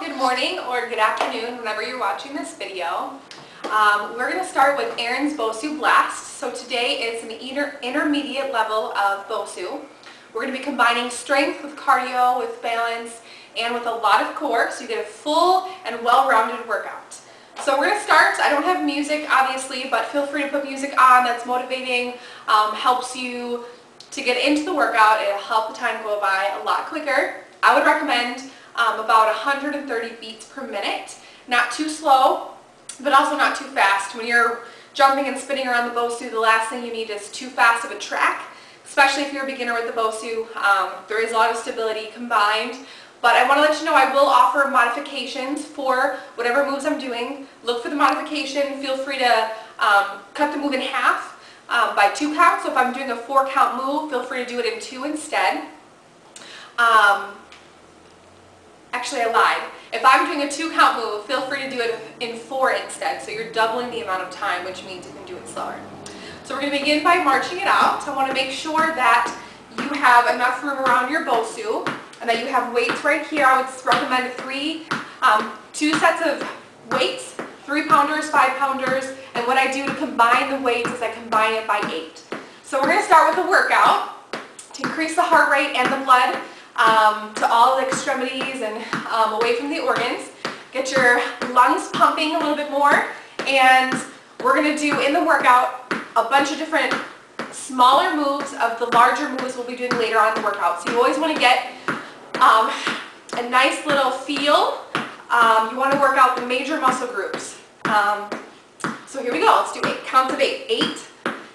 good morning or good afternoon whenever you're watching this video. We're going to start with Erin's Bosu Blast. So today is an intermediate level of Bosu. We're going to be combining strength with cardio, with balance, and with a lot of core, so you get a full and well-rounded workout. So we're going to start. I don't have music obviously, but feel free to put music on that's motivating, helps you to get into the workout. It'll help the time go by a lot quicker. I would recommend about 130 beats per minute. Not too slow, but also not too fast. When you're jumping and spinning around the Bosu, the last thing you need is too fast of a track, especially if you're a beginner with the Bosu. There is a lot of stability combined. But I want to let you know I will offer modifications for whatever moves I'm doing. Look for the modification. Feel free to cut the move in half by 2 counts. So if I'm doing a 4 count move, feel free to do it in 2 instead. Actually, I lied. If I'm doing a 2 count move, feel free to do it in 4 instead. So you're doubling the amount of time, which means you can do it slower. So we're going to begin by marching it out. I want to make sure that you have enough room around your Bosu and that you have weights right here. I would recommend 2 sets of weights, 3-pounders, 5-pounders, and what I do to combine the weights is I combine it by 8. So we're going to start with a workout to increase the heart rate and the blood to all the extremities and away from the organs. Get your lungs pumping a little bit more, and we're going to do in the workout a bunch of different smaller moves of the larger moves we'll be doing later on in the workout. So you always want to get a nice little feel. You want to work out the major muscle groups. So here we go. Let's do 8 counts of 8. 8,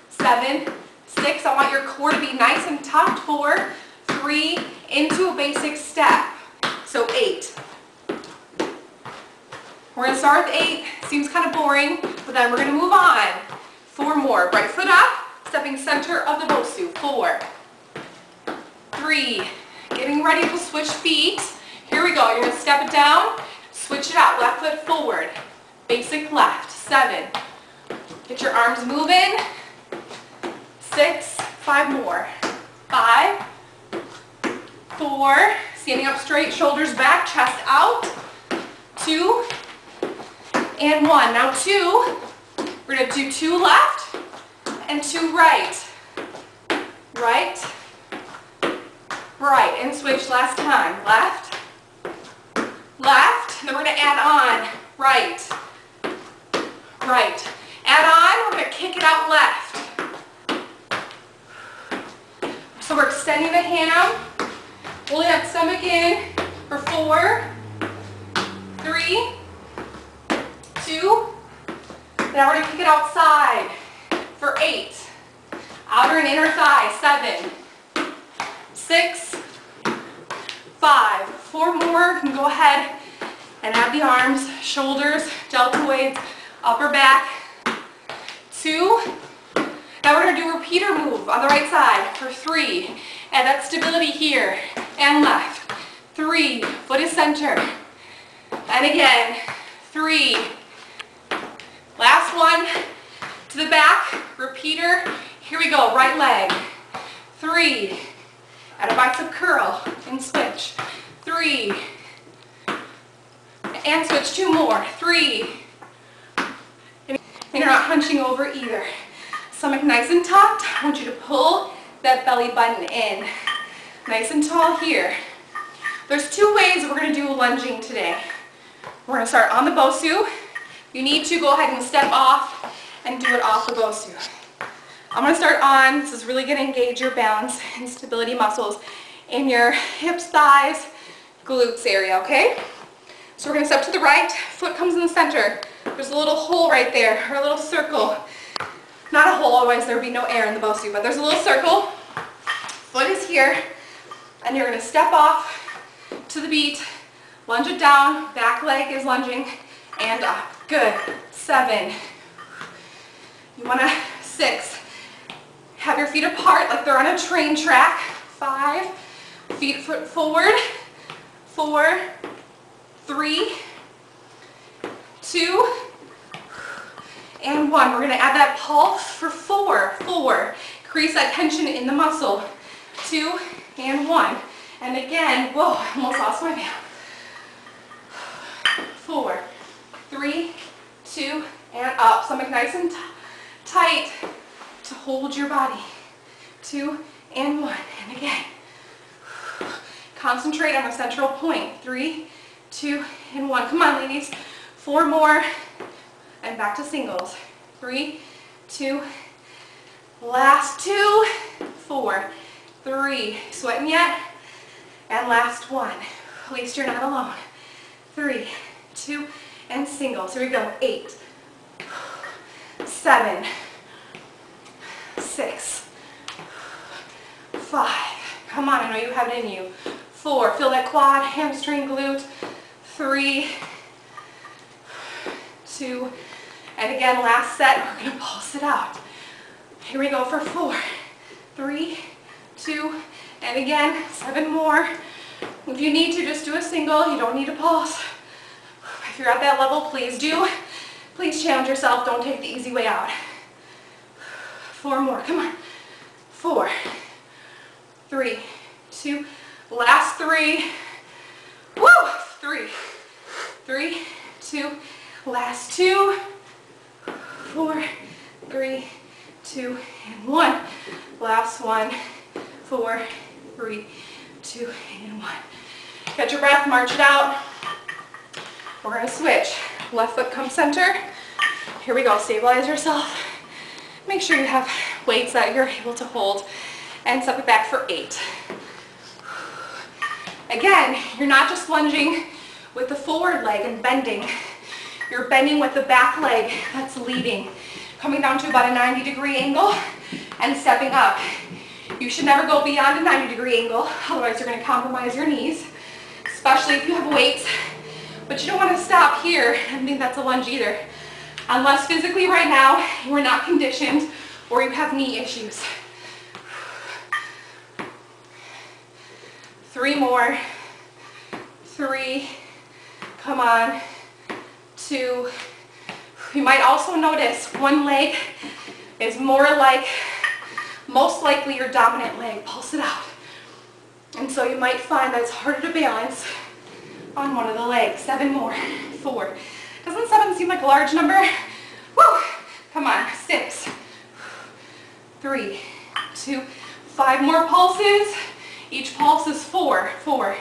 7, 6. I want your core to be nice and tucked. 4, 3, into a basic step. So 8. We're going to start with 8. Seems kind of boring, but then we're going to move on. 4 more. Right foot up, stepping center of the Bosu. 4, 3, getting ready to switch feet. Here we go. You're going to step it down, switch it out. Left foot forward, basic left. 7. Get your arms moving. 6, 5 more. 5, 4, standing up straight, shoulders back, chest out. 2, and 1. Now 2, we're going to do 2 left and 2 right. Right, right, and switch last time. Left, left, and then we're going to add on. Right, right. Add on, we're going to kick it out left. So we're extending the hand, pulling that stomach in for 4, 3, 2. Now we're going to kick it outside for 8. Outer and inner thigh. 7, 6, 5. 4 more. You can go ahead and add the arms, shoulders, deltoids, upper back. 2. Now we're going to do a repeater move on the right side for 3. Add that stability here and left. 3. Foot is center. And again. 3. Last one. To the back. Repeater. Here we go. Right leg. 3. Add a bicep curl and switch. 3. And switch. 2 more. 3. And you're not hunching over either. Stomach nice and tucked. I want you to pull that belly button in. Nice and tall here. There's 2 ways we're going to do lunging today. We're going to start on the Bosu. You need to go ahead and step off and do it off the Bosu. I'm going to start on. This is really going to engage your balance and stability muscles in your hips, thighs, glutes area, okay? So we're going to step to the right. Foot comes in the center. There's a little hole right there, or a little circle. Not a hole, otherwise there would be no air in the Bosu, but there's a little circle. Foot is here, and you're going to step off to the beat, lunge it down, back leg is lunging, and up. Good. 7. You want to 6. Have your feet apart like they're on a train track. 5. Feet foot forward. 4, 3, 2, and 1. We're going to add that pulse for 4. 4. Increase that tension in the muscle. 2 and 1. And again, whoa, I almost lost my balance. 3, 2, and up. Stomach nice and tight to hold your body. 2 and 1, and again. Concentrate on the central point. 3, 2, and 1. Come on, ladies. 4 more, and back to singles. 3, 2, last 2, 4, 3. Sweating yet? And last 1. At least you're not alone. 3, 2, and singles. Here we go. 8, 7, 6, 5. Come on, I know you have it in you. 4. Feel that quad, hamstring, glute. 3, 2, and again, last set, we're going to pulse it out. Here we go for 4, 3, 2, and again, 7 more. If you need to, just do a single. You don't need to pulse. If you're at that level, please do. Please challenge yourself. Don't take the easy way out. 4 more. Come on. 4, 3, 2, last 3. Woo! 3, 3, 2, last 2. 4, 3, 2, and 1. Last 1. 4, 3, 2, and 1. Catch your breath, march it out. We're going to switch. Left foot comes center. Here we go. Stabilize yourself. Make sure you have weights that you're able to hold. And step it back for 8. Again, you're not just lunging with the forward leg and bending. You're bending with the back leg that's leading. Coming down to about a 90-degree angle and stepping up. You should never go beyond a 90-degree angle, otherwise you're going to compromise your knees, especially if you have weights. But you don't want to stop here and think that's a lunge either, unless physically right now you are not conditioned or you have knee issues. 3 more. 3. Come on. 2. You might also notice one leg is more like, most likely your dominant leg. Pulse it out. And so you might find that it's harder to balance on one of the legs. 7 more. 4. Doesn't 7 seem like a large number? Woo! Come on. 6. 3, 2, 5 more pulses. Each pulse is 4, 4,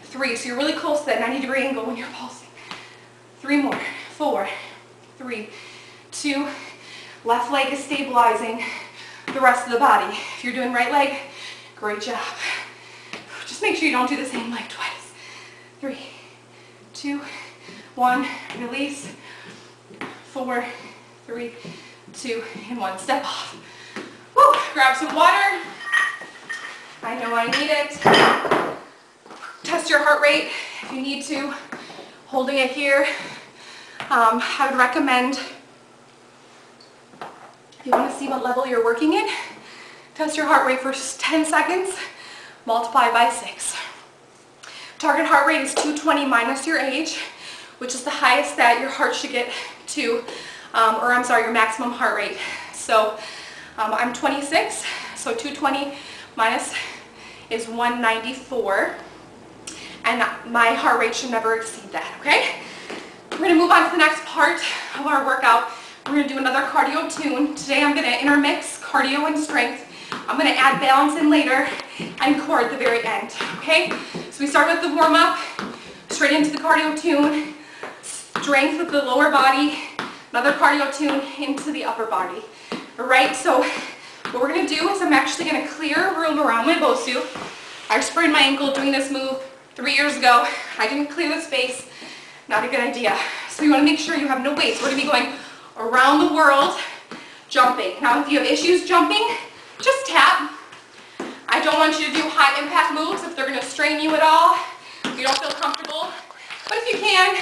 3. So you're really close to that 90-degree angle when you're pulsing. 3 more. 4, 3, 2. Left leg is stabilizing the rest of the body. If you're doing right leg, great job. Just make sure you don't do the same leg twice. 3, 2, 1. Release. 4, 3, 2, and 1. Step off. Woo. Grab some water. I know I need it. Test your heart rate if you need to. Holding it here. I would recommend, if you want to see what level you're working in, test your heart rate for 10 seconds, multiply by 6. Target heart rate is 220 minus your age, which is the highest that your heart should get to, your maximum heart rate. So I'm 26, so 220 minus is 194, and my heart rate should never exceed that, okay? We're going to move on to the next part of our workout. We're going to do another cardio tune. Today I'm going to intermix cardio and strength. I'm going to add balance in later and core at the very end, okay? So we start with the warm-up, straight into the cardio tune, strength with the lower body, another cardio tune into the upper body. All right, so what we're going to do is I'm actually going to clear a room around my Bosu. I sprained my ankle doing this move 3 years ago. I didn't clear the space. Not a good idea. So you want to make sure you have no weights. We're going to be going around the world jumping. Now if you have issues jumping, just tap. I don't want you to do high impact moves if they're going to strain you at all, if you don't feel comfortable. But if you can,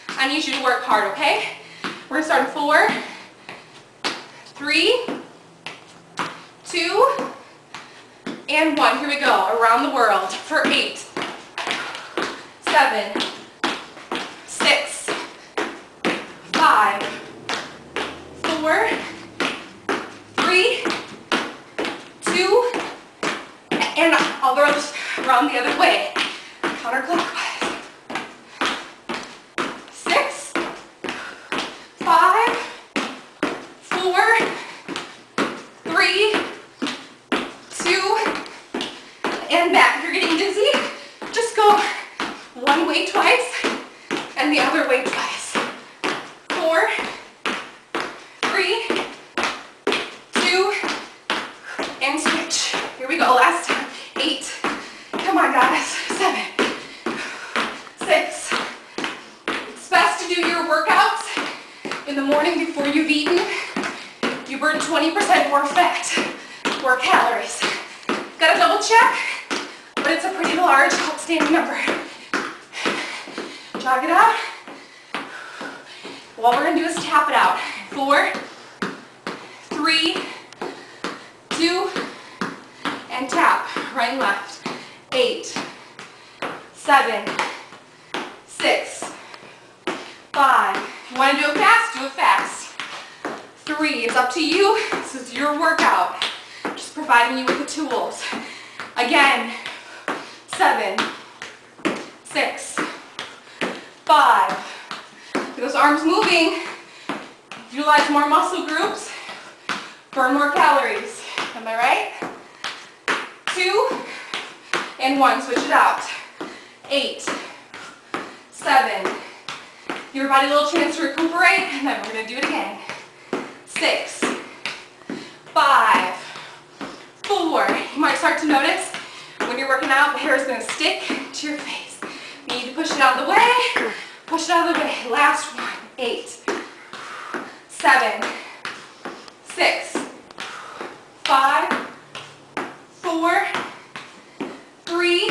I need you to work hard, okay? We're going to start in 4, 3, 2, and 1. Here we go. Around the world for 8, 7, 6, 5, 4, 3, 2, and I'll throw this around the other way, counterclockwise. 6, way twice and the other way twice. 4, 3, 2, and switch. Here we go, last time. 8, come on guys, 7, 6. It's best to do your workouts in the morning before you've eaten. You burn 20% more fat, more calories. Gotta double check, but it's a pretty large, outstanding number. Jog it out. What we're gonna do is tap it out. 4, 3, 2, and tap, right and left. 8, 7, 6, 5. If you wanna do it fast, do it fast. 3, it's up to you. This is your workout. Just providing you with the tools. Again, 7, 6, 5. Get those arms moving. Utilize more muscle groups. Burn more calories. Am I right? 2, and 1. Switch it out. 8, 7. Give your body a little chance to recuperate, and then we're going to do it again. 6, 5, 4. You might start to notice when you're working out, the hair is going to stick to your face. You need to push it out of the way. Push it out of the way. Last one. 8, 7, 6, 5, 4, 3,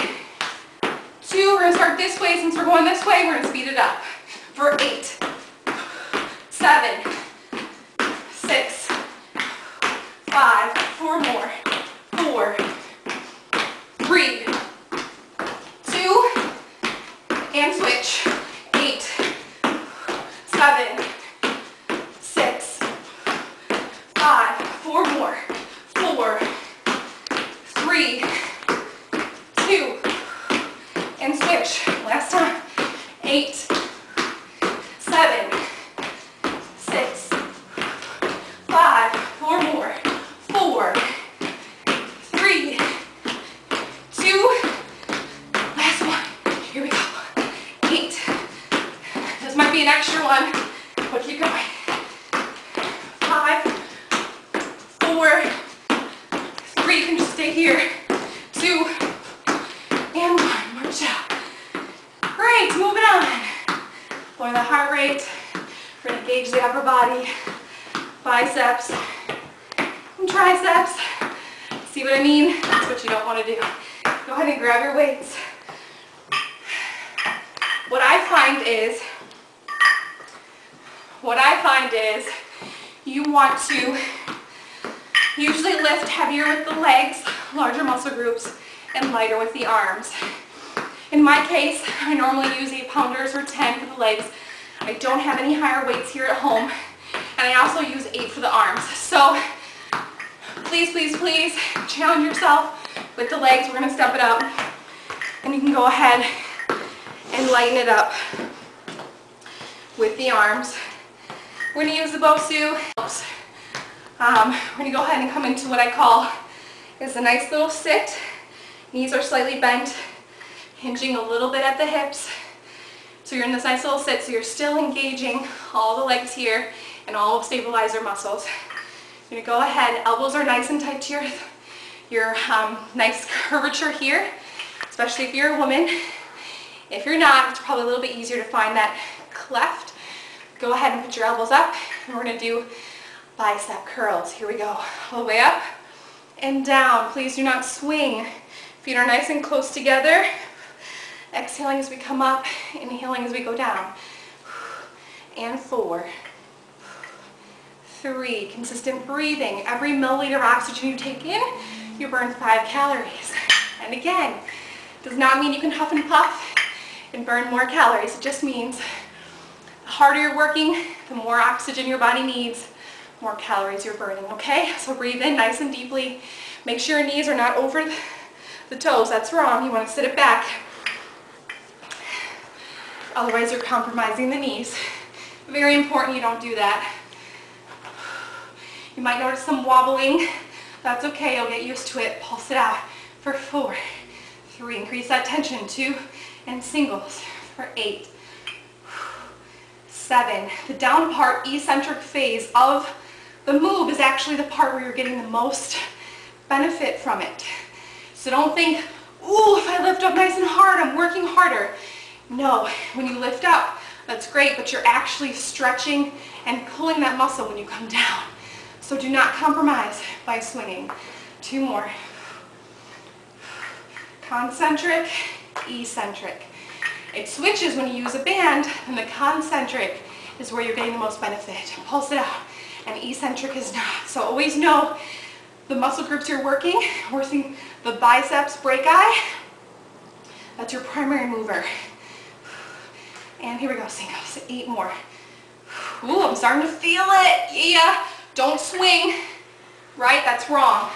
2. We're going to start this way. Since we're going this way, we're going to speed it up. For 8, 7, 6, 5, 4 more. 4, 3, 2, and switch. 8, 7, 6, 5, 4 more. 4, 3, 2, and switch. Last time. 8, 7, 6, 5, 4 more. 4, 3, 2, last one. Here we go. 8. This might be an extra one, but keep going. 5, 4, 3. You can just stay here. 2, and 1. March out. Great. Moving on. Lower the heart rate. We're going to engage the upper body, biceps, and triceps. See what I mean? That's what you don't want to do. Go ahead and grab your weights. What I find is you want to usually lift heavier with the legs, larger muscle groups, and lighter with the arms. In my case, I normally use 8-pounders or 10 for the legs. I don't have any higher weights here at home, and I also use 8 for the arms. So please, please, please challenge yourself with the legs. We're going to step it up, and you can go ahead and lighten it up with the arms. We're going to use the Bosu. We're going to go ahead and come into what I call is a nice little sit. Knees are slightly bent, hinging a little bit at the hips. So you're in this nice little sit, so you're still engaging all the legs here and all stabilizer muscles. You're going to go ahead, elbows are nice and tight to your nice curvature here, especially if you're a woman. If you're not, it's probably a little bit easier to find that cleft. Go ahead and put your elbows up, and we're going to do bicep curls. Here we go. All the way up and down. Please do not swing. Feet are nice and close together. Exhaling as we come up, inhaling as we go down. And 4, 3. Consistent breathing. Every milliliter of oxygen you take in, you burn 5 calories. And again, does not mean you can huff and puff and burn more calories. It just means the harder you're working, the more oxygen your body needs, more calories you're burning, okay? So breathe in nice and deeply. Make sure your knees are not over the toes. That's wrong. You want to sit it back. Otherwise, you're compromising the knees. Very important you don't do that. You might notice some wobbling. That's okay. You'll get used to it. Pulse it out for 4, 3. Increase that tension. 2, and singles. for 8, 7. The down part, eccentric phase of the move is actually the part where you're getting the most benefit from it. So don't think, ooh, if I lift up nice and hard, I'm working harder. No, when you lift up, that's great, but you're actually stretching and pulling that muscle when you come down. So do not compromise by swinging. 2 more. Concentric, eccentric. It switches when you use a band, and the concentric is where you're getting the most benefit. Pulse it out, and eccentric is not. So always know the muscle groups you're working the biceps, brachii, that's your primary mover. And here we go, singles, 8 more. Ooh, I'm starting to feel it, yeah. Don't swing, right? That's wrong.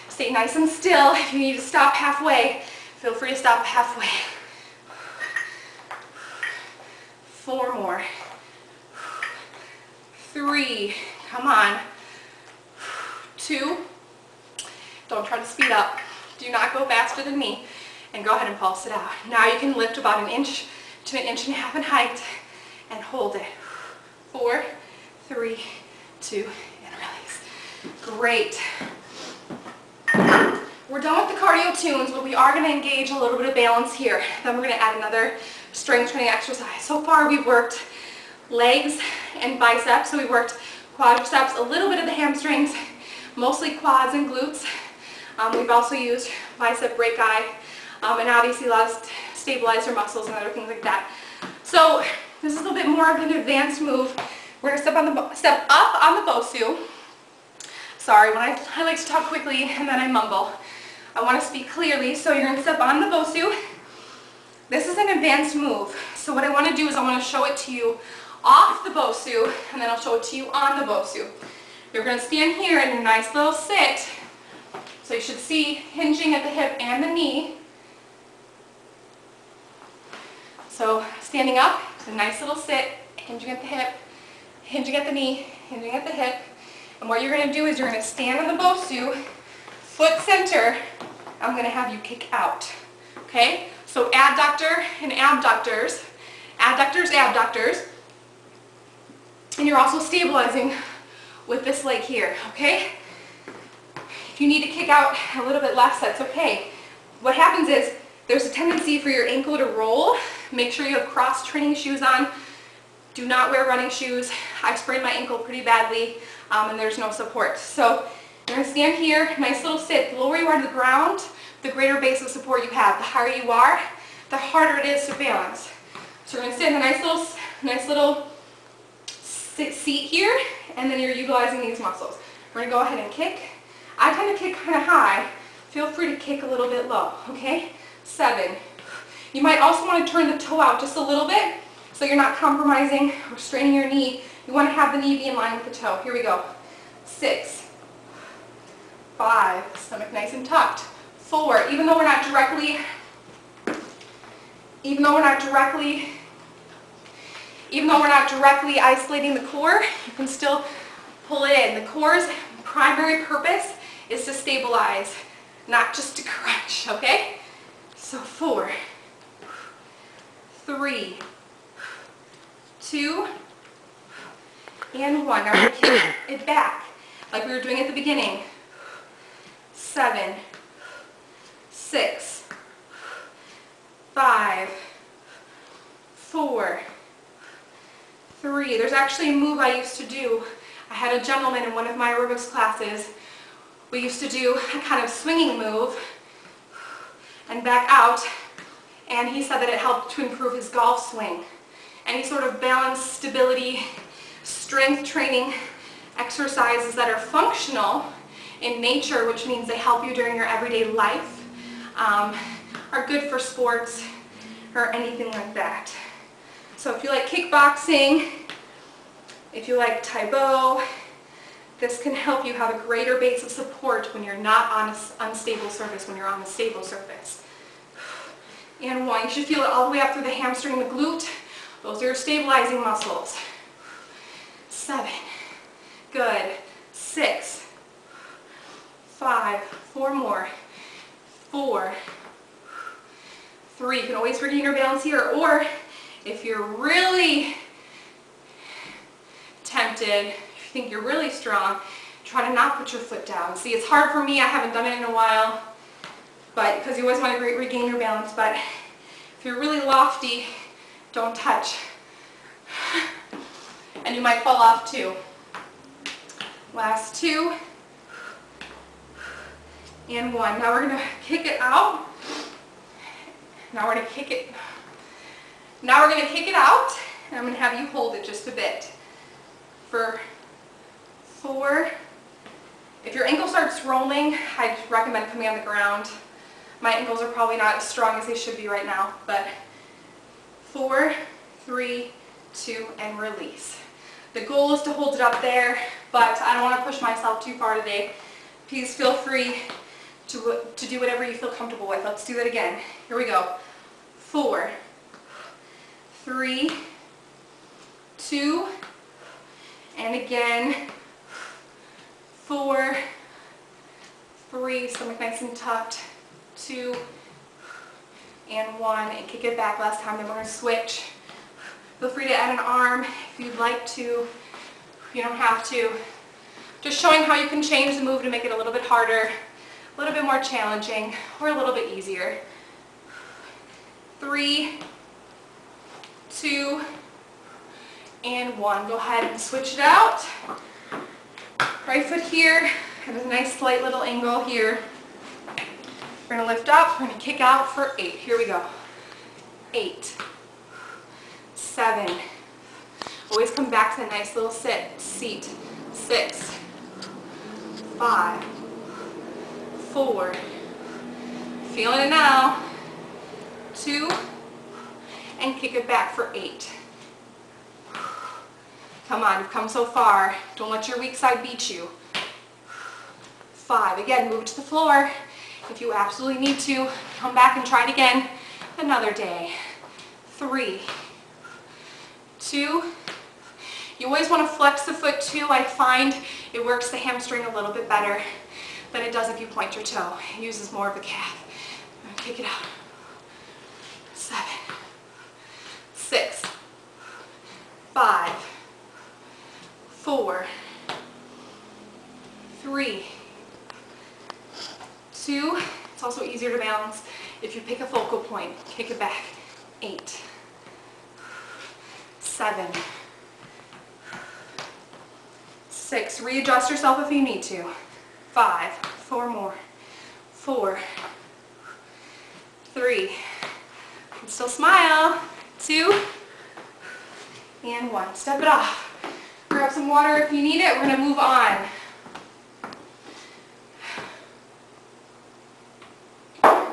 Stay nice and still. If you need to stop halfway, feel free to stop halfway. 4 more. 3, come on. 2, don't try to speed up. Do not go faster than me. And go ahead and pulse it out. Now you can lift about 1 inch to 1.5 inches in height and hold it. 4, 3, 2, and release. Great. We're done with the cardio tunes, but we are going to engage a little bit of balance here. Then we're going to add another strength training exercise. So far we've worked legs and biceps, so we worked quadriceps, a little bit of the hamstrings, mostly quads and glutes. We've also used bicep brachii, and obviously a lot of stabilizer muscles and other things like that. So this is a little bit more of an advanced move. We're going to step up on the Bosu. Sorry, when I like to talk quickly and then I mumble. I want to speak clearly, so you're going to step on the Bosu. This is an advanced move. So what I want to do is I want to show it to you off the Bosu, and then I'll show it to you on the Bosu. You're going to stand here in a nice little sit. So you should see hinging at the hip and the knee. So standing up, it's a nice little sit, hinging at the hip, hinging at the knee, hinging at the hip. And what you're going to do is you're going to stand on the Bosu, foot center. I'm going to have you kick out. Okay? So adductor and abductors. Adductors, abductors. And you're also stabilizing with this leg here. Okay? If you need to kick out a little bit less, that's okay. What happens is there's a tendency for your ankle to roll. Make sure you have cross-training shoes on. Do not wear running shoes. I've sprained my ankle pretty badly, and there's no support. So you're going to stand here, nice little sit. The lower you are to the ground, the greater base of support you have. The higher you are, the harder it is to balance. So you're going to sit in a nice little seat here, and then you're utilizing these muscles. We're going to go ahead and kick. I tend to kick kind of high. Feel free to kick a little bit low, okay? 7. You might also want to turn the toe out just a little bit so you're not compromising or straining your knee. You want to have the knee be in line with the toe. Here we go. 6, 5, stomach nice and tucked. 4, even though we're not directly isolating the core, you can still pull it in. The core's primary purpose is to stabilize, not just to crunch, okay? So 4, 3, 2, and 1. Now we're going to kick it back like we were doing at the beginning. 7, 6, 5, 4, 3. There's actually a move I used to do. I had a gentleman in one of my aerobics classes. We used to do a kind of swinging move and back out, and he said that it helped to improve his golf swing. Any sort of balance, stability, strength training exercises that are functional in nature, which means they help you during your everyday life, are good for sports or anything like that. So if you like kickboxing, if you like Taekwondo, this can help you have a greater base of support when you're not on an unstable surface, when you're on a stable surface. And 1, you should feel it all the way up through the hamstring and the glute. Those are your stabilizing muscles. 7, good. 6, 5, 4 more. 4, 3, you can always regain your balance here, or If you're really tempted, if you think you're really strong, try to not put your foot down. See, it's hard for me. I haven't done it in a while, but because you always want to regain your balance. But if you're really lofty, don't touch. And you might fall off too. Last 2 and 1. Now we're going to kick it out. Now we're going to kick it. Now we're going to kick it out, and I'm going to have you hold it just a bit for 4. If your ankle starts rolling, I'd recommend coming on the ground. My ankles are probably not as strong as they should be right now, but 4, 3, 2, and release. The goal is to hold it up there, but I don't want to push myself too far today. Please feel free to do whatever you feel comfortable with. Let's do that again. Here we go. 4, 3, 2, and again. 4, 3, stomach nice and tucked. 2, and 1, and kick it back. Last time, then we're going to switch. Feel free to add an arm if you'd like to. You don't have to. Just showing how you can change the move to make it a little bit harder, a little bit more challenging, or a little bit easier. 3, 2, and 1. Go ahead and switch it out. Right foot here, have a nice slight little angle here. We're going to lift up, we're going to kick out for 8. Here we go. 8, 7. Always come back to a nice little seat. 6, 5, 4. Feeling it now. 2, and kick it back for 8. Come on, you've come so far. Don't let your weak side beat you. 5. Again, move it to the floor. If you absolutely need to, come back and try it again another day. 3, 2. You always want to flex the foot too. I find it works the hamstring a little bit better than it does if you point your toe. It uses more of the calf. Kick it out. 7, 6, 5, 4, 3, 2. It's also easier to balance if you pick a focal point. Kick it back. 8, 7, 6. Readjust yourself if you need to. 5. 4 more. 4, 3. And still smile. 2, and 1. Step it off. Grab some water if you need it. We're going to move on.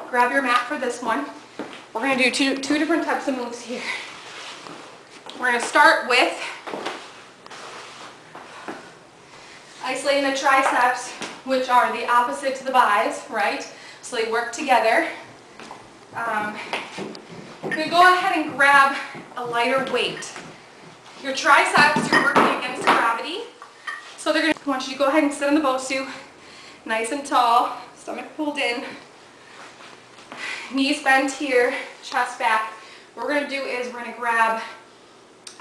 Grab your mat for this one. We're going to do two different types of moves here. We're going to start with isolating the triceps, which are the opposite to the bis, right? So they work together. You're going to go ahead and grab a lighter weight. Your triceps, you're working against gravity. So I want you to go ahead and sit on the Bosu, nice and tall, stomach pulled in, knees bent here, chest back. What we're going to do is we're going to grab,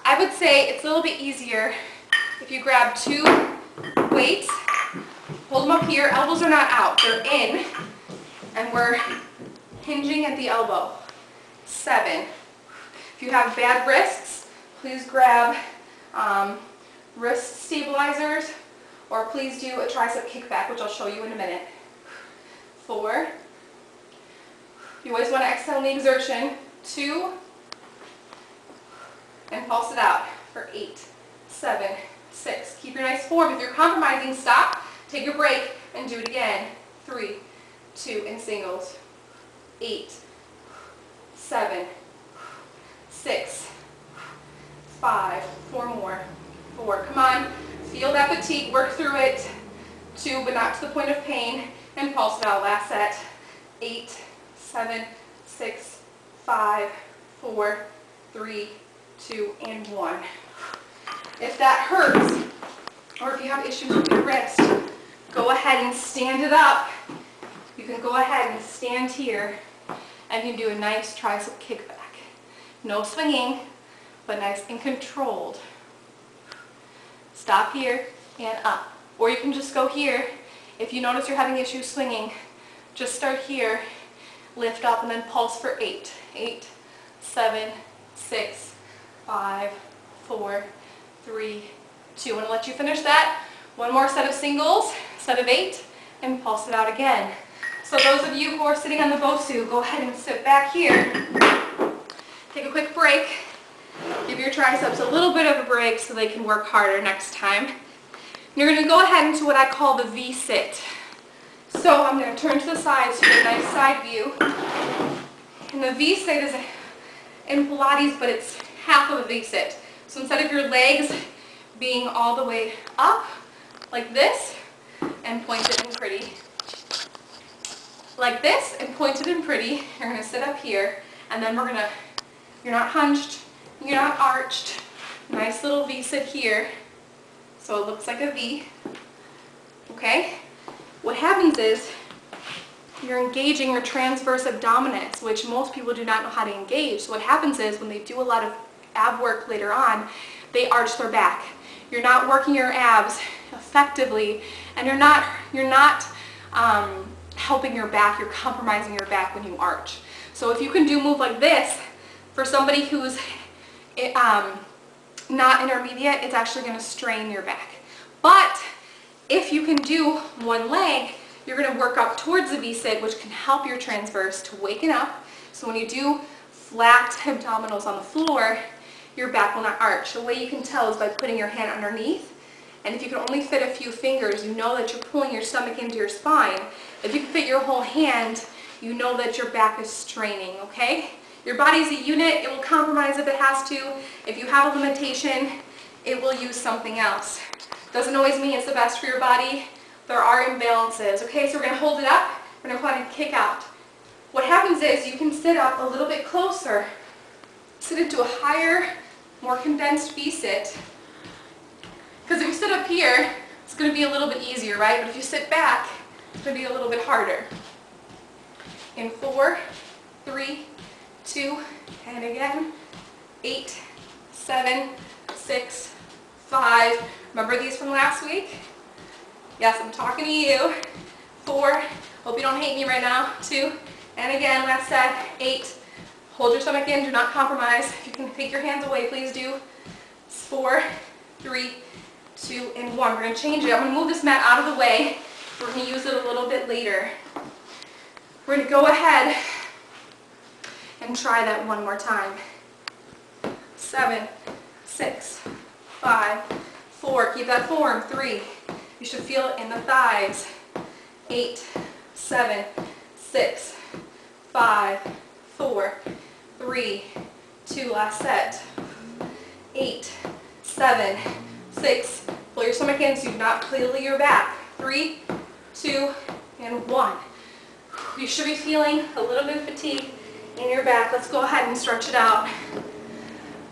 I would say it's a little bit easier if you grab 2 weights, hold them up here, elbows are not out, they're in, and we're hinging at the elbow. 7. If you have bad wrists, please grab wrist stabilizers, or please do a tricep kickback, which I'll show you in a minute. 4. You always want to exhale in the exertion. 2, and pulse it out for 8, 7, 6. Keep your nice form. If you're compromising, stop, take a break, and do it again. 3, 2, and singles. 8, 7, 6, 5, 4 more. 4. Come on. Feel that fatigue. Work through it. 2, but not to the point of pain. And pulse it out. Last set. 8, 7, 6, 5, 4, 3, 2, and 1. If that hurts, or if you have issues with your wrist, go ahead and stand it up. You can go ahead and stand here, and you can do a nice tricep kickback. No swinging, but nice and controlled. Stop here and up. Or you can just go here. If you notice you're having issues swinging, just start here, lift up, and then pulse for 8. 8, 7, 6, 5, 4, 3, 2. I'm going to let you finish that. One more set of singles, set of 8, and pulse it out again. So those of you who are sitting on the Bosu, go ahead and sit back here. Take a quick break. Give your triceps a little bit of a break so they can work harder next time. You're going to go ahead into what I call the V-sit. So I'm going to turn to the side so you get a nice side view. And the V-sit is in Pilates, but it's half of a V-sit. So instead of your legs being all the way up, like this, and pointed and pretty, like this, and pointed and pretty, you're going to sit up here, and then we're going to, you're not hunched, you're not arched, nice little V-sit here. So it looks like a V, okay? What happens is you're engaging your transverse abdominis, which most people do not know how to engage. So what happens is when they do a lot of ab work later on, they arch their back. You're not working your abs effectively, and you're not helping your back. You're compromising your back when you arch. So if you can do a move like this, for somebody who's not intermediate, it's actually going to strain your back. But if you can do one leg, you're going to work up towards the V-sit, which can help your transverse to waken up. So when you do flat abdominals on the floor, your back will not arch. The way you can tell is by putting your hand underneath. And if you can only fit a few fingers, you know that you're pulling your stomach into your spine. If you can fit your whole hand, you know that your back is straining, okay? Your body's a unit. It will compromise if it has to. If you have a limitation, it will use something else. Doesn't always mean it's the best for your body. There are imbalances. Okay, so we're going to hold it up. We're going to go ahead and kick out. What happens is you can sit up a little bit closer. Sit into a higher, more condensed V-sit. Because if you sit up here, it's going to be a little bit easier, right? But if you sit back, it's going to be a little bit harder. In 4, 3, 2, and again, 8, 7, 6, 5. Remember these from last week? Yes, I'm talking to you. 4, hope you don't hate me right now. 2, and again, last set, 8. Hold your stomach in, do not compromise. If you can take your hands away, please do. 4, 3, 2, and 1. We're going to change it. I'm going to move this mat out of the way. We're going to use it a little bit later. We're going to go ahead and try that one more time. 7, 6, 5, 4. Keep that form. 3. You should feel it in the thighs. 8, 7, 6, 5, 4, 3, 2. Last set. 8, 7, 6. Pull your stomach in so you do not clearly your back. 3, 2, and 1. You should be feeling a little bit of fatigue in your back. Let's go ahead and stretch it out.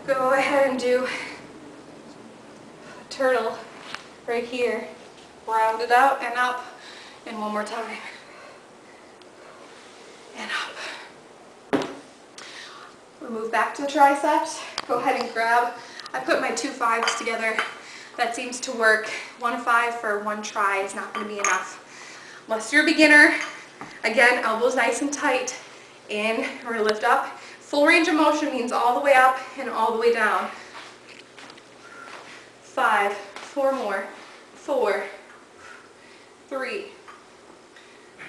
Go ahead and do a turtle right here. Round it out and up. And one more time. And up. We move back to the triceps. Go ahead and grab. I put my 2 5s together. That seems to work. 1 5 for one try is not going to be enough. Unless you're a beginner. Again, elbows nice and tight. In, we're going to lift up. Full range of motion means all the way up and all the way down. 5, 4 more. 4, 3,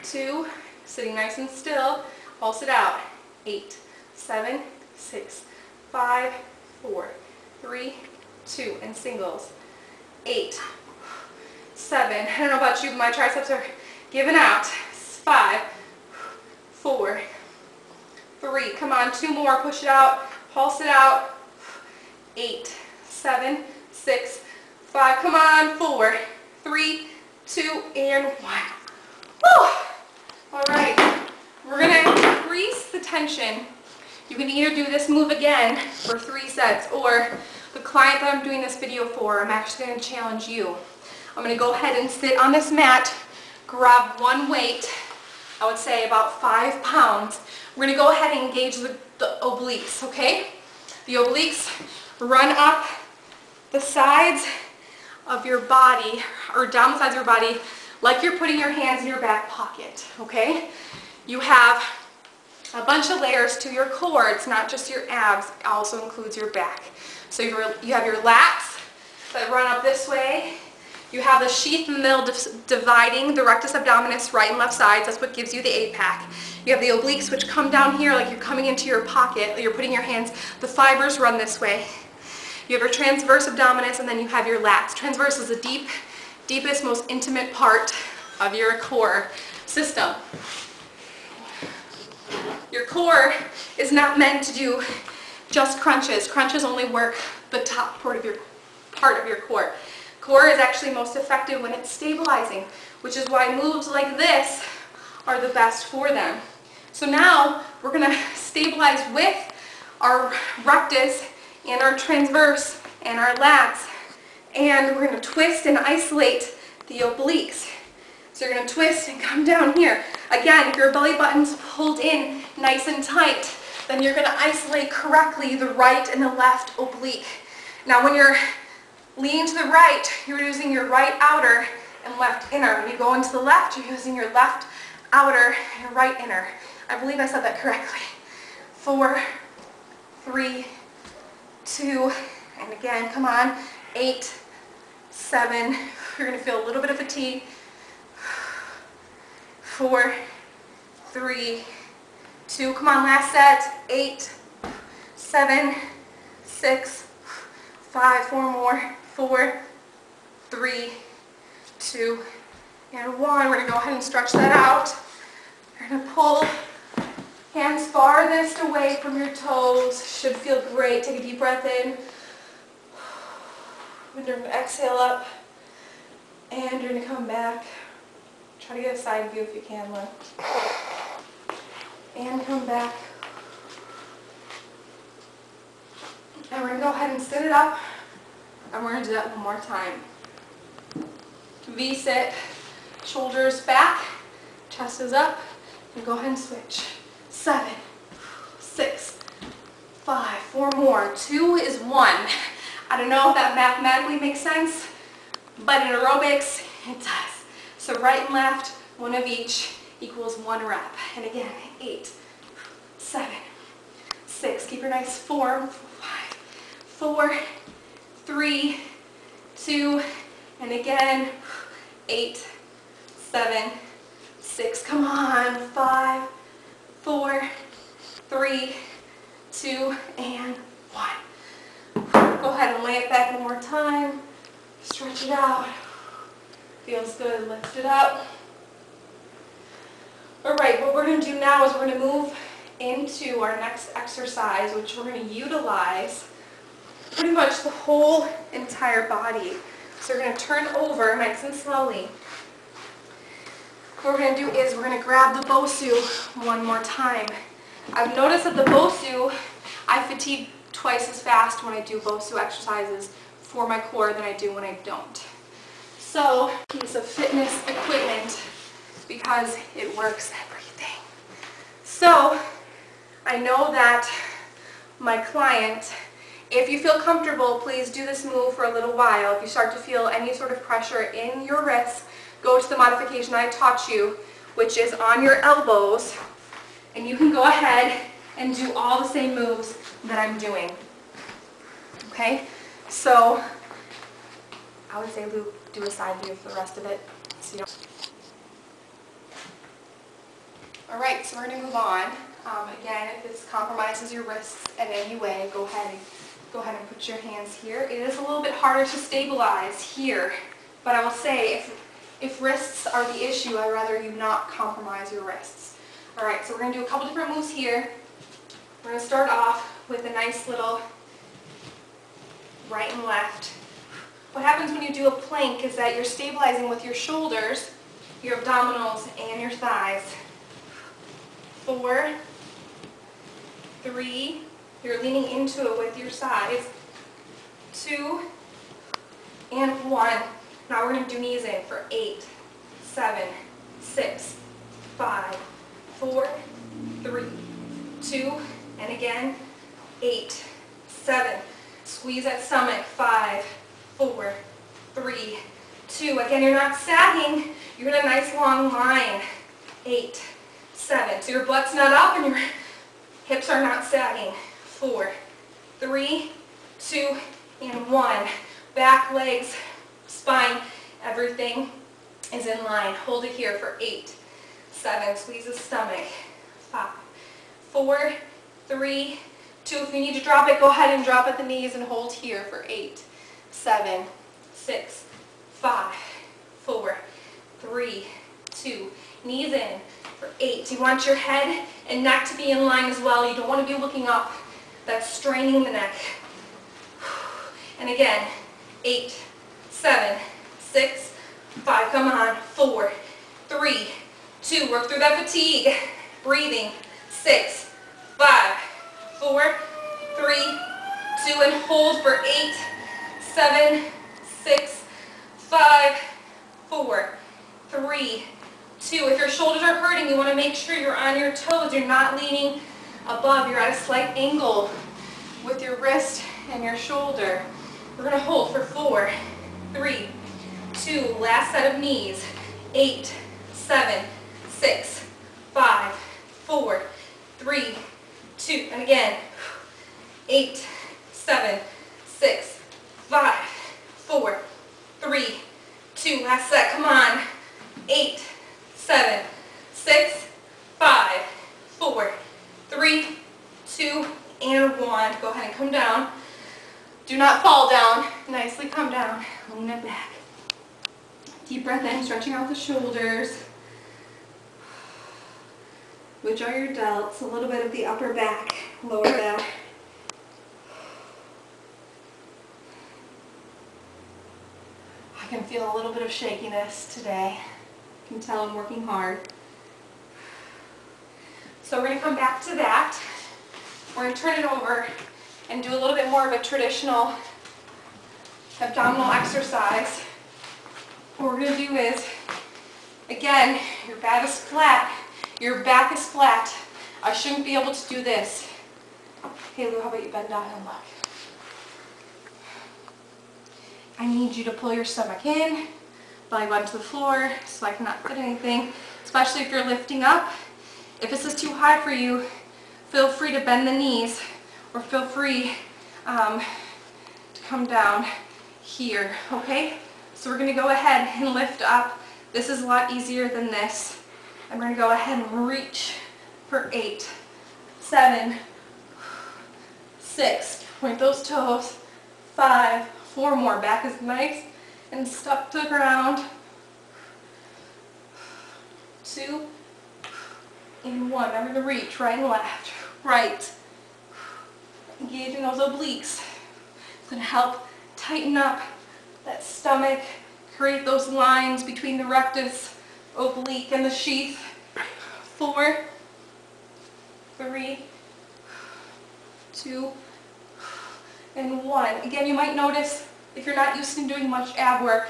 2, sitting nice and still. Pulse it out. 8, 7, 6, 5, 4, 3, 2, and singles. 8, 7, I don't know about you, but my triceps are giving out. 5, 4, 3, come on, 2 more, push it out, pulse it out. 8, 7, 6, 5, come on, 4, 3, 2, and 1. Woo! All right, we're going to increase the tension. You can either do this move again for 3 sets, or the client that I'm doing this video for, I'm actually going to challenge you. I'm going to go ahead and sit on this mat, grab one weight, I would say about 5 pounds. We're going to go ahead and engage the obliques, okay? The obliques run up the sides of your body, or down the sides of your body, like you're putting your hands in your back pocket, okay? You have a bunch of layers to your core. It's not just your abs, it also includes your back. So you have your lats that run up this way. You have the sheath in the middle dividing the rectus abdominis, right and left sides. That's what gives you the 8-pack. You have the obliques, which come down here like you're coming into your pocket. You're putting your hands, the fibers run this way. You have your transverse abdominis, and then you have your lats. Transverse is the deepest, most intimate part of your core system. Your core is not meant to do just crunches. Crunches only work the top part of your core. Core is actually most effective when it's stabilizing, which is why moves like this are the best for them. So now we're going to stabilize with our rectus and our transverse and our lats, and we're going to twist and isolate the obliques. So you're going to twist and come down here. Again, if your belly button's pulled in nice and tight, then you're going to isolate correctly the right and the left oblique. Now when you're leaning to the right, you're using your right outer and left inner. When you go into the left, you're using your left outer and your right inner. I believe I said that correctly. 4, 3, 2, and again, come on, 8, 7. You're going to feel a little bit of fatigue. 4, 3, 2. Come on, last set. 8, 7, 6, 5. 4 more. 4, 3, 2, and 1. We're going to go ahead and stretch that out. You're going to pull hands farthest away from your toes. Should feel great. Take a deep breath in. And you're going to exhale up. And you're going to come back. Try to get a side view if you can, Lynn. And come back. And we're going to go ahead and sit it up. And we're going to do that one more time. V-sit, shoulders back, chest is up, and go ahead and switch. 7, 6, 5, 4 more. 2 is 1. I don't know if that mathematically makes sense, but in aerobics, it does. So right and left, 1 of each equals 1 rep. And again, 8, 7, 6. Keep your nice form. 5, 4, 3, 2, and again, 8, 7, 6. Come on. 5, 4, 3, 2, and 1. Go ahead and lay it back one more time. Stretch it out. Feels good. Lift it up. All right, what we're going to do now is we're going to move into our next exercise, which we're going to utilize pretty much the whole entire body. So we're going to turn over nice and slowly. What we're going to do is we're going to grab the Bosu one more time. I've noticed that the Bosu, I fatigue twice as fast when I do Bosu exercises for my core than I do when I don't. So, piece of fitness equipment because it works everything. So, I know that my client, if you feel comfortable, please do this move for a little while. If you start to feel any sort of pressure in your wrists, go to the modification I taught you, which is on your elbows, and you can go ahead and do all the same moves that I'm doing. Okay? So, I would say, Luke, do a side view for the rest of it. So you don't... Alright, so we're going to move on. Again, if this compromises your wrists in any way, go ahead and put your hands here. It is a little bit harder to stabilize here, but I will say if wrists are the issue, I'd rather you not compromise your wrists. Alright, so we're going to do a couple different moves here. We're going to start off with a nice little right and left. What happens when you do a plank is that you're stabilizing with your shoulders, your abdominals, and your thighs. 4, 3, you're leaning into it with your sides. 2, and 1. Now we're going to do knees in for 8, 7, 6, 5, 4, 3, 2, and again, 8, 7. Squeeze that stomach. 5, 4, 3, 2. Again, you're not sagging. You're in a nice long line. 8, 7. So your butt's not up and your hips are not sagging. 4, 3, 2, and 1. Back, legs, spine, everything is in line. Hold it here for 8, 7. Squeeze the stomach. 5, 4, 3, 2. If you need to drop it, go ahead and drop at the knees and hold here for 8, 7, 6, 5, 4, 3, 2. Knees in for 8. You want your head and neck to be in line as well. You don't want to be looking up. That's straining the neck. And again, 8, 7, 6, 5. Come on. 4, 3, 2. Work through that fatigue. Breathing. 6, 5, 4, 3, 2. And hold for 8, 7, 6, 5, 4, 3, 2. If your shoulders are hurting, you want to make sure you're on your toes. You're not leaning above. You're at a slight angle with your wrist and your shoulder. We're going to hold for 4, 3, 2. Last set of knees. 8, 7, 6, 5, 4, 3, 2. And again, 8, 7, 6, 5, 4, 3, 2. Last set. Come on. 8, 7, 6, 5, 4, 3, 2, and 1. Go ahead and come down. Do not fall down. Nicely come down. Lean it back. Deep breath in, stretching out the shoulders. Withdraw your delts, a little bit of the upper back, lower back. I can feel a little bit of shakiness today. You can tell I'm working hard. So we're going to come back to that. We're going to turn it over and do a little bit more of a traditional abdominal exercise. What we're going to do is, again, your back is flat. Your back is flat. I shouldn't be able to do this. Hey Lou, how about you bend down and look? I need you to pull your stomach in, belly button to the floor, so I cannot fit anything, especially if you're lifting up. If this is too high for you, feel free to bend the knees, or feel free to come down here, okay? So we're going to go ahead and lift up. This is a lot easier than this. I'm going to go ahead and reach for 8, 7, 6. Point those toes. 5, 4 more. Back is nice and stuck to the ground. 2, and 1. Remember to reach right and left. Right. Engaging those obliques. It's going to help tighten up that stomach, create those lines between the rectus, oblique, and the sheath. 4, 3, 2, and 1. Again, you might notice if you're not used to doing much ab work,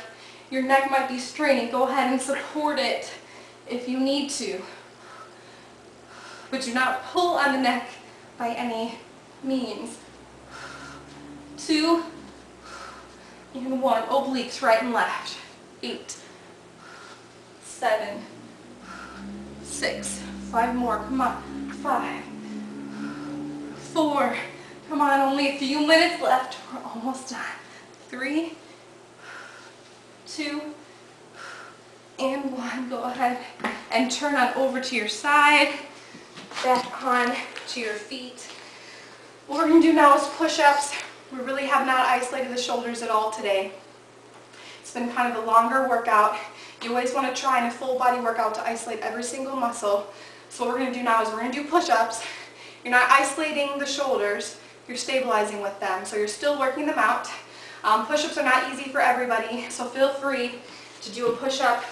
your neck might be straining. Go ahead and support it if you need to. But do not pull on the neck by any means. 2, and 1. Obliques right and left. 8, 7, 6. 5 more. Come on. 5, 4. Come on. Only a few minutes left. We're almost done. 3, 2, and 1. Go ahead and turn on over to your side. Back on to your feet. What we're going to do now is push-ups. We really have not isolated the shoulders at all today. It's been kind of a longer workout. You always want to try in a full body workout to isolate every single muscle. So what we're going to do now is we're going to do push-ups. You're not isolating the shoulders, you're stabilizing with them. So you're still working them out. Push-ups are not easy for everybody, so feel free to do a push-up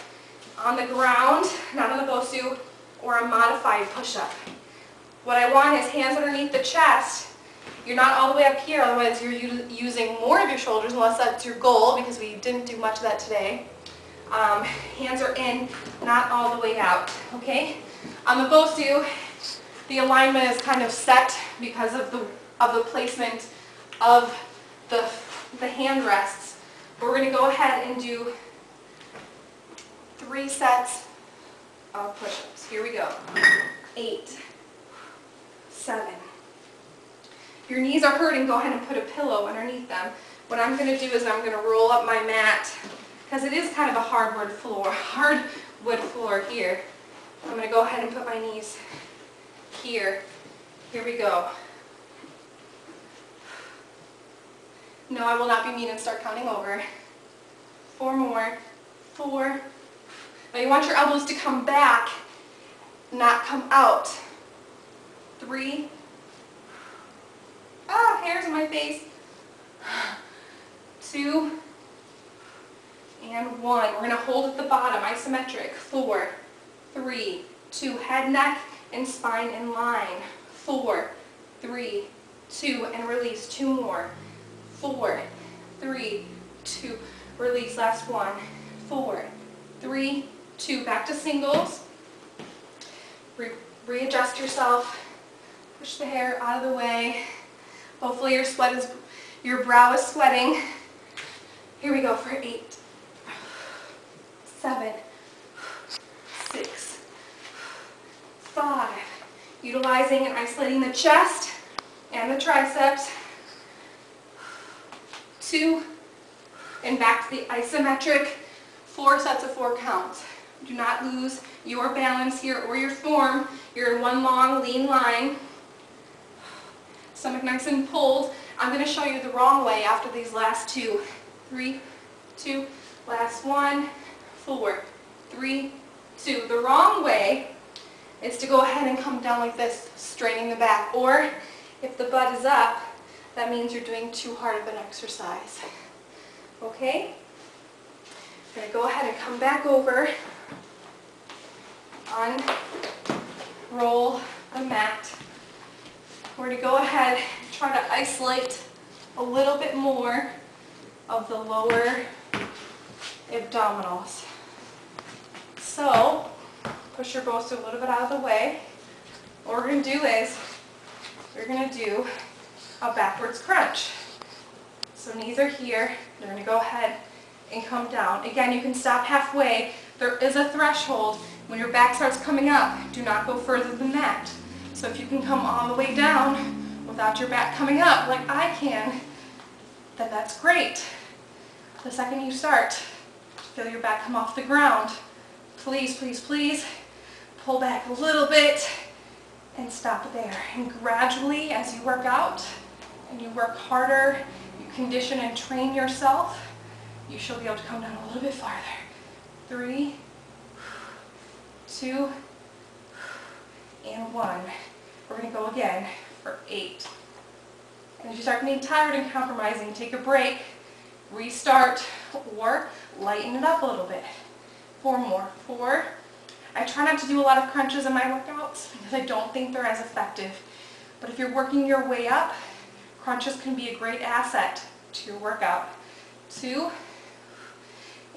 on the ground, not on the Bosu, or a modified push-up. What I want is hands underneath the chest. You're not all the way up here, otherwise you're using more of your shoulders, unless that's your goal, because we didn't do much of that today. Hands are in, not all the way out, okay? On the Bosu, the alignment is kind of set because of the placement of the hand rests. We're going to go ahead and do 3 sets of push-ups. Here we go. 8, 7. If your knees are hurting, go ahead and put a pillow underneath them. What I'm going to do is I'm going to roll up my mat, because it is kind of a hardwood floor here. I'm going to go ahead and put my knees here. Here we go. No, I will not be mean and start counting over. 4 more. 4. Now you want your elbows to come back, not come out. 3. Ah, hairs in my face. 2. And 1. We're going to hold at the bottom, isometric. 4, 3, 2. Head, neck, and spine in line. 4, 3, 2. And release. 2 more. 4, 3, 2. Release. Last one. 4, 3, 2. Back to singles. Readjust yourself. Push the hair out of the way. Hopefully your brow is sweating. Here we go for 8, 7, 6, 5. Utilizing and isolating the chest and the triceps. 2, and back to the isometric. 4 sets of 4 counts. Do not lose your balance here or your form. You're in one long lean line. Stomach nice and pulled. I'm going to show you the wrong way after these last 2. 3, 2, last 1, 4, 3, 2. The wrong way is to go ahead and come down like this, straining the back. Or if the butt is up, that means you're doing too hard of an exercise. Okay? I'm going to go ahead and come back over, unroll the mat. We're going to go ahead and try to isolate a little bit more of the lower abdominals. So, push your Bosu a little bit out of the way. What we're going to do is, we're going to do a backwards crunch. So knees are here. They're going to go ahead and come down. Again, you can stop halfway. There is a threshold. When your back starts coming up, do not go further than that. So if you can come all the way down without your back coming up like I can, then that's great. The second you start, feel your back come off the ground. Please, please, please pull back a little bit and stop there. And gradually, as you work out and you work harder, you condition and train yourself, you should be able to come down a little bit farther. 3, 2, and 1. We're going to go again for 8. And as you start getting tired and compromising, take a break, restart, or lighten it up a little bit. 4 more. 4. I try not to do a lot of crunches in my workouts because I don't think they're as effective. But if you're working your way up, crunches can be a great asset to your workout. 2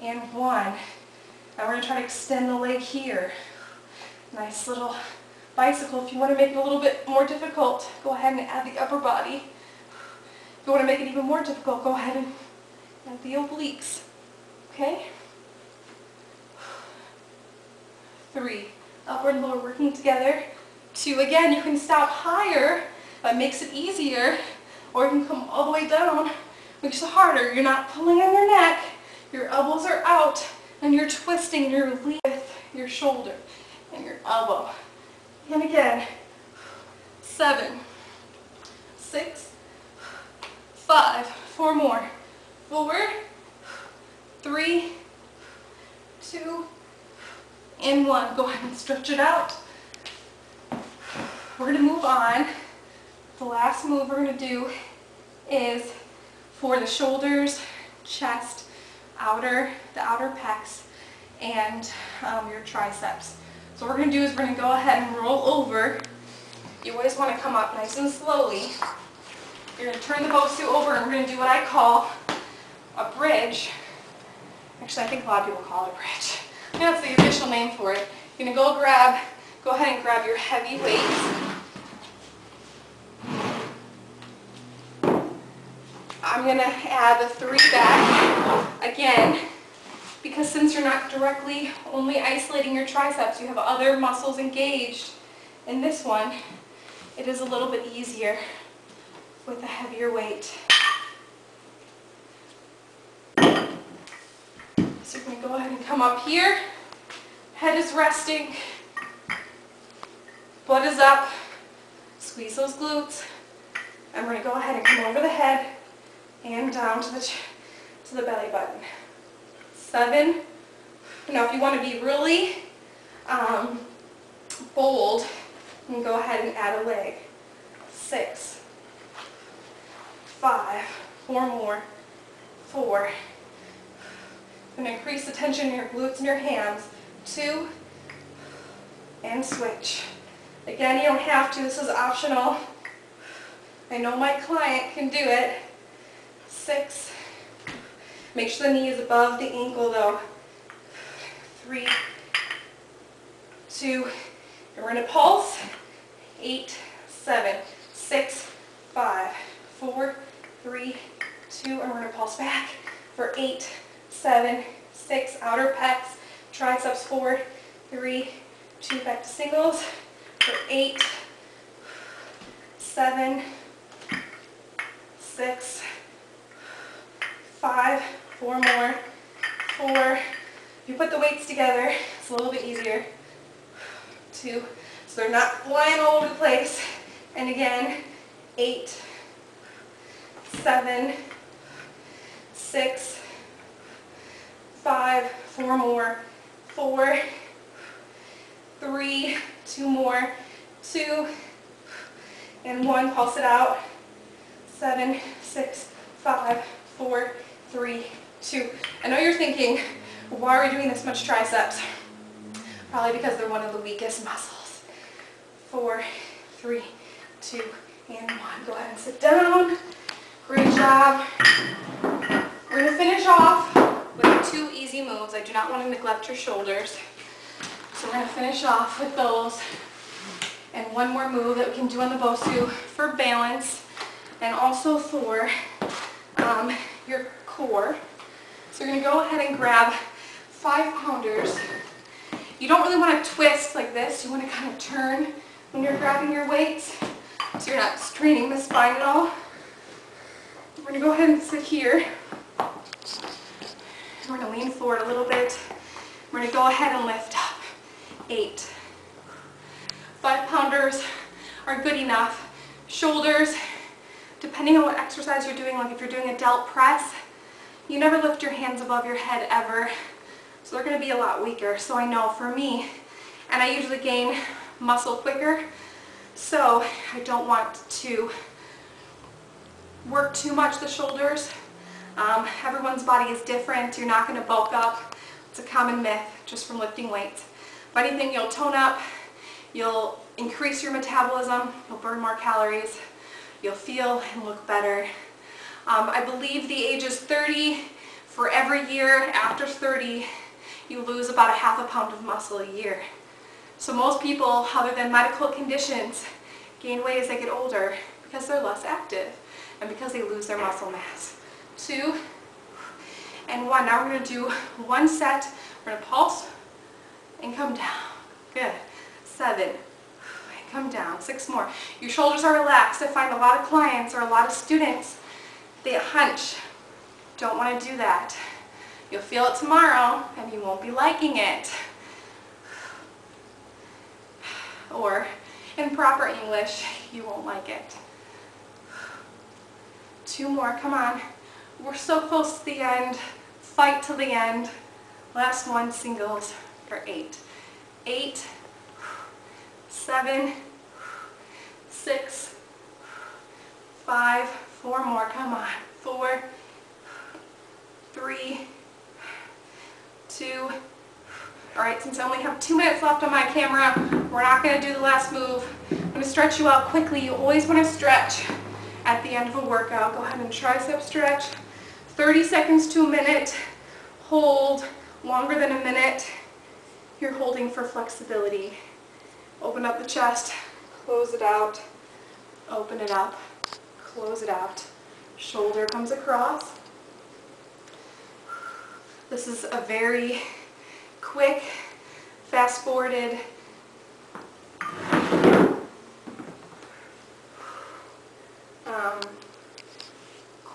and 1. Now we're going to try to extend the leg here. Nice little bicycle. If you want to make it a little bit more difficult, go ahead and add the upper body. If you want to make it even more difficult, go ahead and add the obliques. Okay? 3. Upward and lower working together. 2. Again, you can stop higher. That makes it easier. Or you can come all the way down. Makes it harder. You're not pulling on your neck. Your elbows are out. And you're twisting your lead with your shoulder and your elbow. And again. 7. 6. 5. 4 more. 4. 3. 2. And 1. Go ahead and stretch it out. We're going to move on. The last move we're going to do is for the shoulders, chest, the outer pecs, and your triceps. So what we're going to do is we're going to go ahead and roll over. You always want to come up nice and slowly. You're going to turn the Bosu over and we're going to do what I call a bridge. Actually, I think a lot of people call it a bridge. That's the official name for it. You're going to go ahead and grab your heavy weights. I'm going to add the 3 back again, because since you're not directly only isolating your triceps, you have other muscles engaged in this one, it is a little bit easier with a heavier weight. So you're going to go ahead and come up here, head is resting, blood is up, squeeze those glutes, and we're going to go ahead and come over the head and down to the belly button. 7. Now if you want to be really bold, you can go ahead and add a leg. 6, 5, 4 more, 4. I'm going to increase the tension in your glutes and your hands. 2, and switch. Again, you don't have to, this is optional. I know my client can do it. 6. Make sure the knee is above the ankle though. 3, 2, and we're going to pulse. 8, 7, 6, 5, 4, 3, 2, and we're going to pulse back for 8, 7, 6, outer pecs, triceps, 4, 3, 2, back to singles for 8, 7, 6, 5, 4 more, 4. If you put the weights together, it's a little bit easier. 2, so they're not flying all over the place. And again, 8, 7, 6, 5, 4 more, 4, 3, 2 more, 2, and 1, pulse it out. 7, 6, 5, 4, 3, 2. I know you're thinking, why are we doing this much triceps? Probably because they're one of the weakest muscles. 4, 3, 2, and 1. Go ahead and sit down. Great job. We're going to finish off with 2 easy moves. I do not want to neglect your shoulders. So we're going to finish off with those. And one more move that we can do on the Bosu for balance and also for your core. So you're going to go ahead and grab 5-pounders. You don't really want to twist like this. You want to kind of turn when you're grabbing your weights so you're not straining the spine at all. We're going to go ahead and sit here. We're going to lean forward a little bit. We're going to go ahead and lift up. 8. 5-pounders are good enough. Shoulders, depending on what exercise you're doing, like if you're doing a delt press, you never lift your hands above your head ever. So they're going to be a lot weaker. So I know for me, and I usually gain muscle quicker, so I don't want to work too much the shoulders. Everyone's body is different. You're not going to bulk up. It's a common myth just from lifting weights. If anything, you'll tone up, you'll increase your metabolism, you'll burn more calories, you'll feel and look better. I believe the age is 30. For every year after 30, you lose about a ½ pound of muscle a year. So most people, other than medical conditions, gain weight as they get older because they're less active and because they lose their muscle mass. 2 and 1. Now we're going to do 1 set. We're going to pulse and come down. Good. 7 and come down. 6 more. Your shoulders are relaxed. I find a lot of clients or a lot of students, they hunch. Don't want to do that. You'll feel it tomorrow and you won't be liking it. Or in proper English, you won't like it. 2 more. Come on. We're so close to the end. Fight to the end. Last one, singles for 8. 8, 7, 6, 5, 4 more. Come on. 4, 3, 2. Alright, since I only have 2 minutes left on my camera, we're not going to do the last move. I'm going to stretch you out quickly. You always want to stretch at the end of a workout. Go ahead and tricep stretch. 30 seconds to a minute. Hold longer than a minute. You're holding for flexibility. Open up the chest. Close it out. Open it up. Close it out. Shoulder comes across. This is a very quick, fast-forwarded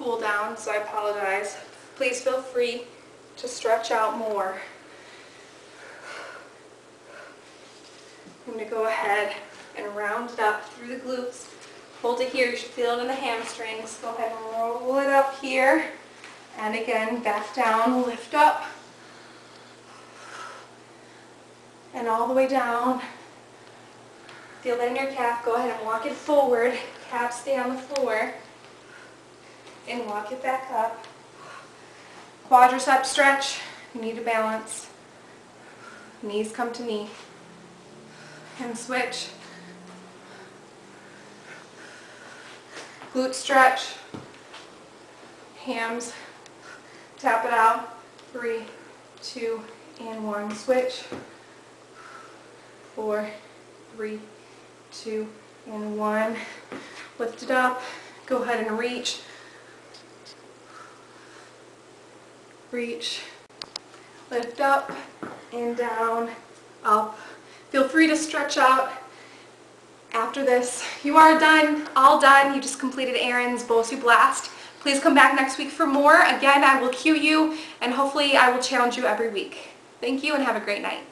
cool down, so I apologize. Please feel free to stretch out more. I'm going to go ahead and round it up through the glutes. Hold it here. You should feel it in the hamstrings. Go ahead and roll it up here. And again, back down, lift up. And all the way down. Feel that in your calf. Go ahead and walk it forward. Calves stay on the floor. And walk it back up. Quadricep stretch. You need to balance. Knees come to knee. And switch. Glute stretch. Hams. Tap it out. 3, 2, and 1. Switch. 4, 3, 2, and 1. Lift it up. Go ahead and reach. Reach. Lift up and down, up. Feel free to stretch out after this. You are done, all done. You just completed Erin's Bosu Blast. Please come back next week for more. Again, I will cue you, and hopefully I will challenge you every week. Thank you and have a great night.